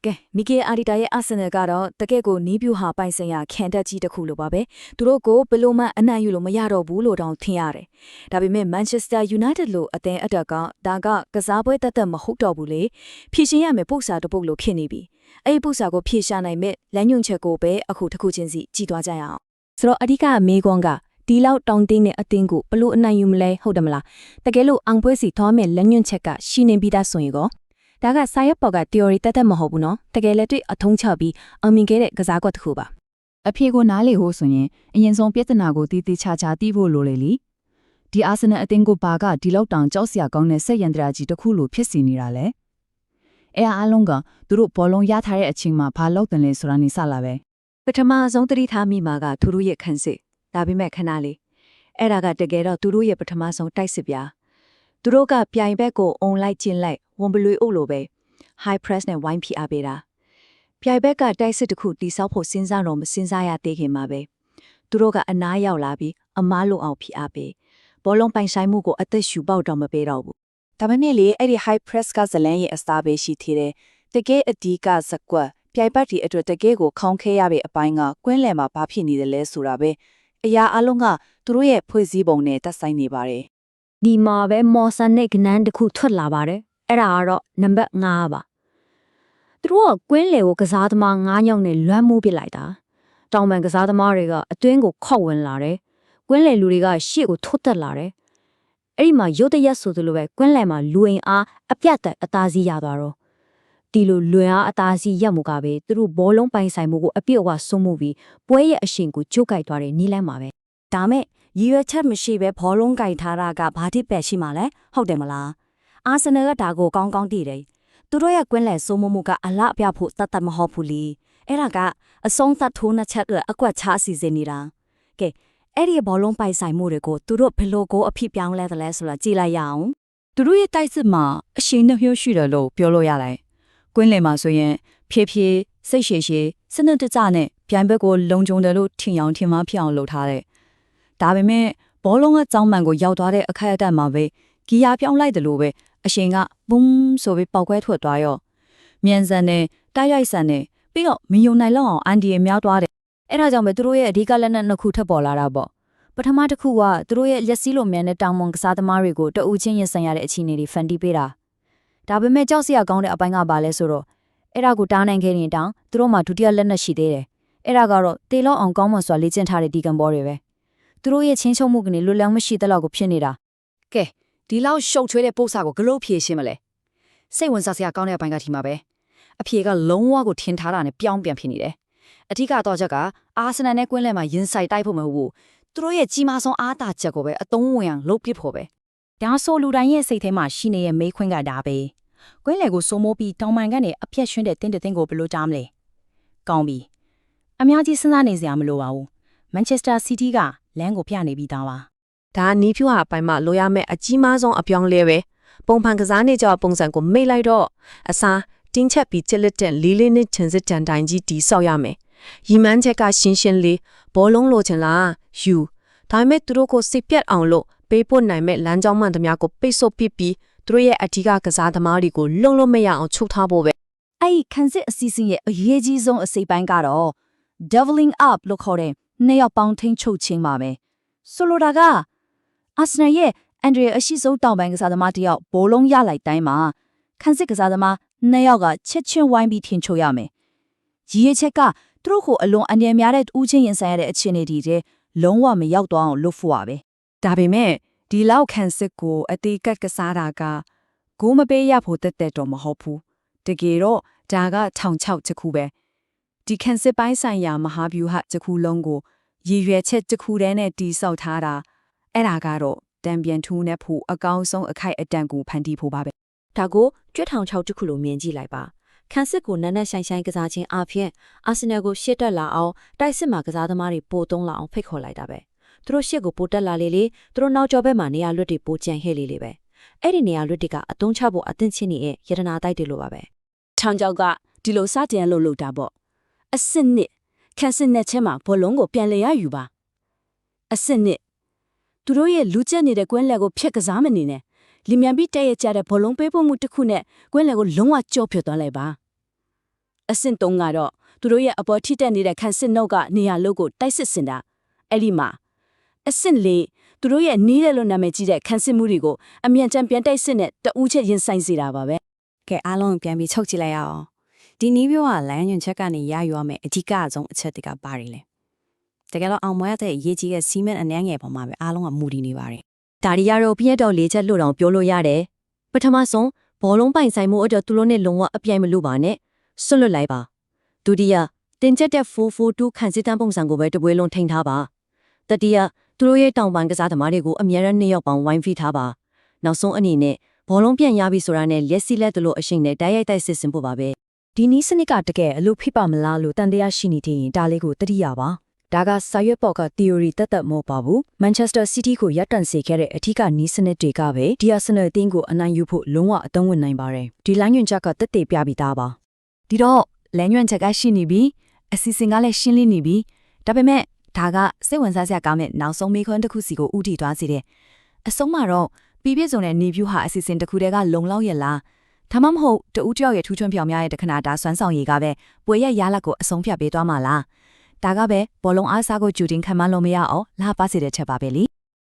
ကဲမီကေအာဒီတာရဲ့အာဆင်နယ်ကတော့တကယ့်ကိုနီးပြူဟာပိုင်ဆိုင်ရာခံတက်ကြီးတစ်ခုလိုပါပဲသူတို့ကိုဘယ်လိုမှအနိုင်ယူလို့မရတော့ဘူးလို့တောင်ထင်ရတယ်ဒါပေမဲ့မန်ချက်စတာယူနိုက်တက်လိုအသင်းအတက်ကဒါကကစားပွဲတက်မဟုတ်တော့ဘူးလေဖြည့်ရှင်ရမယ်ပု္ပ္ပစာတစ်ပုတ်လိုဖြစ်နေပြီအဲ့ဒီပု္ပ္ပစာကိုဖြည့်ရှာနိုင်မဲ့လမ်းညွှန်ချက်ကိုပဲအခုတစ်ခုချင်းစီကြည့်သွားကြရအောင်ဆိုတော့အဓိကမေးခွန်းကဒီလောက်တောင်းတင်းတဲ့အတင်းကိုဘလို့အနိုင်ယူမလဲဟုတ်တယ်မလားတကယ်လို့အောင်ပွဲစီသွားမယ်လမ်းညွှန်ချက်ကရှိနေပြီးသားဆိုရင်ကောဒါကစာရွက်ပေါ်က theory တက်မဟုတ်ဘူးနော်တကယ်လက်တွေ့အထုံးချပြီးအောင်မြင်ခဲ့တဲ့ကစားကွက်တစ်ခုပါအဖြေကိုနားလေဖို့ဆိုရင်အရင်ဆုံးပြဿနာကိုတည်တည်ချာချာသိဖို့လိုလေလीဒီအာဆင်နယ်အသင်းကိုပါကဒီလောက်တောင်ကြောက်စရာကောင်းတဲ့စက်ရန်တရာကြီးတစ်ခုလိုဖြစ်စီနေတာလေအားလုံးကသူတို့ဘောလုံးရထားတဲ့အချိန်မှာဘာလုပ်တယ်လဲဆိုတာနေစလာပဲပထမဆုံးသတိထားမိမှာကသူတို့ရဲ့ခန်းစစ်ဒါပေမဲ့ခဏလေးအဲ့ဒါကတကယ်တော့သူတို့ရဲ့ပထမဆုံးတိုက်စစ်ပြားသူတို့ကပြိုင်ဘက်ကိုအွန်လိုက်ကျင်းလိုက်ဝန်ပလွေအုပ်လိုပဲ high press နဲ့ဝိုင်းဖိအားပေးတာပြိုင်ဘက်ကတိုက်စစ်တစ်ခုတိစောက်ဖို့စဉ်းစားတော့မစဉ်းစားရသေးခင်မှာပဲသူတို့ကအနားရောက်လာပြီးအမားလုံအောင်ဖိအားပေးဘောလုံးပိုင်ဆိုင်မှုကိုအသက်ရှူပေါက်တော့မပေးတော့ဘူးဒါပေမဲ့လေအဲ့ဒီ high press ကဇလန်ရဲ့အစားပဲရှိသေးတယ်တကယ်အဒီကဇကွက်ပြိုင်ပတ်ဒီအတွက်တကယ်ကိုခေါင်းခဲရတဲ့အပိုင်းကကွင်းလယ်မှာဘာဖြစ်နေတယ်လဲဆိုတာပဲအရာအလုံးကသူတို့ရဲ့ဖွဲ့စည်းပုံနဲ့သက်ဆိုင်နေပါတယ်ဒီမှာပဲမော်ဆန်နဲ့ကနန်းတစ်ခုထွက်လာပါတယ်အဲ့ဒါကတော့နံပါတ်5ပါသူတို့ကကွင်းလေကိုကစားသမား9ယောက်နဲ့လွမ်းမိုးပစ်လိုက်တာတောင်ပန်ကစားသမားတွေကအတွင်းကိုခောက်ဝင်လာတယ်ကွင်းလေလူတွေကရှေ့ကိုထိုးတက်လာတယ်အဲ့ဒီမှာရုတ်တရက်ဆိုသလိုပဲကွင်းလေမှာလူအိမ်အားအပြတ်တက်အသားစီးရသွားတော့ဒီလိုလွင်အားအသားစီးရက်မှုကပဲသူတို့ဘောလုံးပိုင်ဆိုင်မှုကိုအပြည့်အဝဆုံးမှုပြီးပွဲရဲ့အရှင်ကိုကျုပ်ကြိုက်သွားတဲ့နီးလန်းမှာပဲဒါမဲ့ရည်ရွယ်ချက်မရှိပဲဘောလုံးကြိုက်ထားတာကဘာတိပဲရှိမှလဲဟုတ်တယ်မလားအာဆင်နယ်ကဒါကိုကောင်းကောင်းသိတယ်သူတို့ရဲ့ကွင်းလယ်စိုးမိုးမှုကအလားအပြဖို့တတ်မဟုတ်ဘူးလေအဲ့ဒါကအဆုံးသတ်ထိုးနှချက်ကအကွက်ချအစီအစဉ်နေတာကဲအဲ့ဒီဘောလုံးပိုင်ဆိုင်မှုတွေကိုသူတို့ဘယ်လိုကိုအဖြစ်ပြောင်းလဲတယ်လဲဆိုတာကြည့်လိုက်ရအောင်သူတို့ရဲ့တိုက်စစ်မှာအရှိန်နှမျိုးရှိတယ်လို့ပြောလို့ရတယ်ကွင်းလယ်မှာဆိုရင်ဖြည်းဖြည်းစိတ်ရှည်ရှည်စနစ်တကျနဲ့ပြိုင်ဘက်ကိုလုံခြုံတယ်လို့ထင်အောင်ထင်မှားဖြစ်အောင်လုပ်ထားတယ်ဒါပေမဲ့ဘောလုံးကကြောင်းမှန်ကိုရောက်သွားတဲ့အခိုက်အတန့်မှာပဲဂီယာပြောင်းလိုက်တယ်လို့ပဲအရှင်ကဘုံဆိုပြီးပေါက်ကွဲထွက်သွားရောမြန်စံနဲ့တိုက်ရိုက်စံနဲ့ပြီးတော့မယုံနိုင်လောက်အောင်အန်ဒီရမြောက်သွားတယ်အဲ့ဒါကြောင့်ပဲသူတို့ရဲ့အဓိကလက်နက်နှစ်ခုထပ်ပေါ်လာတာပေါ့ပထမတစ်ခုကသူတို့ရဲ့လက်စည်းလိုမြန်တဲ့တောင်မွန်ကစားသမားတွေကိုတအူးချင်းရင်ဆိုင်ရတဲ့အခြေအနေတွေဖန်တီးပေးတာဒါပေမဲ့ကြောက်စရာကောင်းတဲ့အပိုင်းကဘာလဲဆိုတော့အဲ့ဒါကိုတားနိုင်ခဲ့ရင်တောင်သူတို့မှဒုတိယလက်နက်ရှိသေးတယ်အဲ့ဒါကတော့တေလောက်အောင်ကောင်းမွန်စွာလေ့ကျင့်ထားတဲ့ဒီကံဘောတွေပဲသူတို့ရဲ့ချင်းချုပ်မှုကနေလွတ်လပ်မရှိတဲ့လောက်ကိုဖြစ်နေတာကဲဒီလောက်ရှုပ်ထွေးတဲ့ပို့စာကိုဂလို့ဖြေရှင်းမလဲစိတ်ဝင်စားစရာကောင်းတဲ့အပိုင်းကဒီမှာပဲအဖြေကလုံးဝကိုထင်ထားတာနဲ့ပြောင်းပြန်ဖြစ်နေတယ်အထူးကတော့ချက်ကအာဆင်နယ်နဲ့ကွင်းလယ်မှာရင်ဆိုင်တိုက်ဖို့မဟုတ်ဘူးသူတို့ရဲ့ကြီးမားဆုံးအားသာချက်ကိုပဲအသုံးဝင်အောင်လုပ်ပစ်ဖို့ပဲဒါဆိုလူတိုင်းရဲ့စိတ်ထဲမှာရှိနေတဲ့မေးခွန်းကဒါပဲကွင်းလယ်ကိုစိုးမိုးပြီးတောင်ပန်ကနေအပြက်ရွှင်းတဲ့တင်းတင်းကိုဘယ်လိုကြားမလဲကောင်းပြီအများကြီးစဉ်းစားနေစရာမလိုပါဘူးမန်ချက်စတာစီးတီးကလမ်းကိုပြနေပြီးသားပါဒါနီးဖြူဟာအပိုင်းမှာလိုရမယ့်အကြီးမားဆုံးအပြောင်းလဲပဲပုံဖန်ကစားနေကြပုံစံကိုမိတ်လိုက်တော့အစားတင်းချက်ပြီးချစ်လက်တဲ့လေးလေးနဲ့ချင်စစ်တန်တိုင်းကြီးတီဆောက်ရမယ်ရီမန်းချက်ကရှင်းရှင်းလေးဘောလုံးလိုချင်လားယူဒါပေမဲ့သူတို့ကိုစိတ်ပြတ်အောင်လို့ပေးပို့နိုင်မဲ့လမ်းကြောင်းမှန်သမျှကိုပိတ်ဆို့ပစ်ပြီးသူတို့ရဲ့အထီးကကစားသမားတွေကိုလုံလို့မရအောင်ချုပ်ထားဖို့ပဲအဲ့ဒီခန်းစစ်အစီအစဉ်ရဲ့အရေးကြီးဆုံးအစိပ်ပိုင်းကတော့ doubling up လို့ခေါ်တဲ့နှစ်ယောက်ပေါင်းထိန်းချုပ်ခြင်းပါပဲဆိုလိုတာကအာဆင်နယ်ရဲ့အန်ဒရီအရှိဆုံးတောင်ပန်ကစားသမားတယောက်ဘောလုံးရလိုက်တိုင်းမှာခန်းစစ်ကစားသမားနှစ်ယောက်ကချက်ချင်းဝိုင်းပြီးထိန်းချုပ်ရမယ်ရည်ရွယ်ချက်ကသူတို့ကိုအလွန်အန္တရာယ်များတဲ့ဦးချင်းရင်ဆိုင်ရတဲ့အခြေအနေတွေထဲလုံးဝမရောက်သွားအောင်လုပ်ဖို့ပါပဲဒါပေမဲ့ဒီလောက်ခန်းစစ်ကိုအသေးကက်ကစားတာကဂိုးမပေးရဖို့တက်တော့မဟုတ်ဘူးတကယ်တော့ဒါကထောင်ချောက်တစ်ခုပဲဒီခန်းစစ်ပိုင်းဆိုင်ရာမဟာဗျူဟာတစ်ခုလုံးကိုရည်ရွယ်ချက်တစ်ခုတည်းနဲ့တီးဆောက်ထားတာအဲ့ဒါကတော့တံပြန်ထူးနဲ့ဖို့အကောင်းဆုံးအခိုက်အတန့်ကိုဖန်တီးဖို့ပါပဲဒါကိုကျွတ်ထောင်ချောက်တစ်ခုလိုမြင်ကြည့်လိုက်ပါခန်းစစ်ကိုနက်နက်ဆိုင်ဆိုင်ကစားခြင်းအပြင်အာဆင်နယ်ကိုရှေ့တက်လာအောင်တိုက်စစ်မှာကစားသမားတွေပိုသုံးလာအောင်ဖိတ်ခေါ်လိုက်တာပဲသူတို့ရှေ့ကိုပိုတက်လာလေလေသူတို့နောက်ကျောဘက်မှာနေရာလွတ်တွေပိုကြံဟဲ့လေလေပဲအဲ့ဒီနေရာလွတ်တွေကအတုံးချဖို့အသင့်ချင်းရဲ့ယတနာတိုက်တွေလိုပါပဲထောင်ချောက်ကဒီလိုစတင်လို့လုပ်တာပေါ့အစစ်နှစ်ခန်းစစ်နဲ့ချင်းမှာဘောလုံးကိုပြန်လေရယူပါအစစ်နှစ်သူတို့ရဲ့လူကျက်နေတဲ့ကွင်းလယ်ကိုဖျက်ကစားမနေနဲ့လီမြန်ပြီးတဲ့ရကြတဲ့ဘောလုံးပေးဖို့မှုတစ်ခုနဲ့ကွင်းလယ်ကိုလုံးဝကြော့ဖြတ်သွားလိုက်ပါ အဆင့်3ကတော့သူတို့ရဲ့အပေါ်ထိတက်နေတဲ့ခံစစ်နှုတ်ကနေရာလို့ကိုတိုက်စစ်စင်တာအဲ့ဒီမှာအဆင့်4သူတို့ရဲ့နီးတယ်လို့နာမည်ကြီးတဲ့ခံစစ်မှုတွေကိုအမြန်ချမ်းပြန်တိုက်စစ်နဲ့တဦးချက်ရင်ဆိုင်စေတာပါပဲ ကဲအားလုံးပြန်ပြီးချုပ်ကြည့်လိုက်ရအောင်ဒီနီးပြောကလမ်းညွှန်ချက်ကနေရယူရမယ်အဓိကအဆုံးအချက်တွေကပါနေလေတကယ်တော့အောင်မွေးတဲ့အရေးကြီးတဲ့စီမံအနှမ်းငယ်ပေါ်မှာပဲအားလုံးကမူတည်နေပါတယ် ဒါရီကတော့ပြည့်တော့၄ချက်လို့တောင်ပြောလို့ရတယ်ပထမဆုံးဘောလုံးပိုင်ဆိုင်မှုအတွက်သူတို့နဲ့လုံးဝအပြိုင်မလို့ပါနဲ့ဆွတ်လွတ်လိုက်ပါဒုတိယတင်ကျက်တဲ့442ခံစစ်တမ်းပုံစံကိုပဲတပွဲလုံးထိန်းထားပါတတိယသူတို့ရဲ့တောင်ပန်ကစားသမားတွေကိုအများရန်နှစ်ယောက်ပေါင်းဝိုင်းဖိထားပါနောက်ဆုံးအနေနဲ့ဘောလုံးပြန်ရပြီဆိုတာနဲ့လက်စီလက်တလို့အရှိန်နဲ့တိုက်ရိုက်တိုက်စစ်ဆင်ဖို့ပါပဲ ဒီနီးစနစ်ကတကယ်အလို့ဖြစ်ပါမလားလို့တန်တရားရှိနေသေးရင်ဒါလေးကိုတတိယပါဒါကစာရွက်ပေါ်က theory တတ်မဟုတ်ပါဘူး Manchester City ကိုရပ်တန့်စေခဲ့တဲ့အထူးနီးစနစ်တွေကပဲဒီ Arsenal အသင်းကိုအနိုင်ယူဖို့လုံးဝအသုံးဝင်နိုင်ပါတယ်ဒီလိုင်းညွှန်ချက်ကတက်တေပြပြီးသားပါဒီတော့လိုင်းညွှန်ချက်ကရှိနေပြီအစီအစဉ်ကလည်းရှင်းလင်းနေပြီဒါပေမဲ့ဒါကစိတ်ဝင်စားစရာကောင်းတဲ့နောက်ဆုံးမေးခွန်းတစ်ခုစီကိုဥတီသွားစေတယ်အဆုံးမှာတော့ပြည်ပြည့်စုံတဲ့နေဗျူဟာအစီအစဉ်တစ်ခုတည်းကလုံလောက်ရဲ့လားဒါမှမဟုတ်တူဦးတယောက်ရဲ့ထူးချွန်ပြောင်များရဲ့တခဏတာစွမ်းဆောင်ရည်ကပဲပွေရဲ့ရလက်ကိုအဆုံးဖြတ်ပေးသွားမှာလားဒါကပဲဘောလုံးအားစားကိုဂျူတင်ခံမလို့မရအောင်လာပါစေတဲ့ချက်ပါပဲလी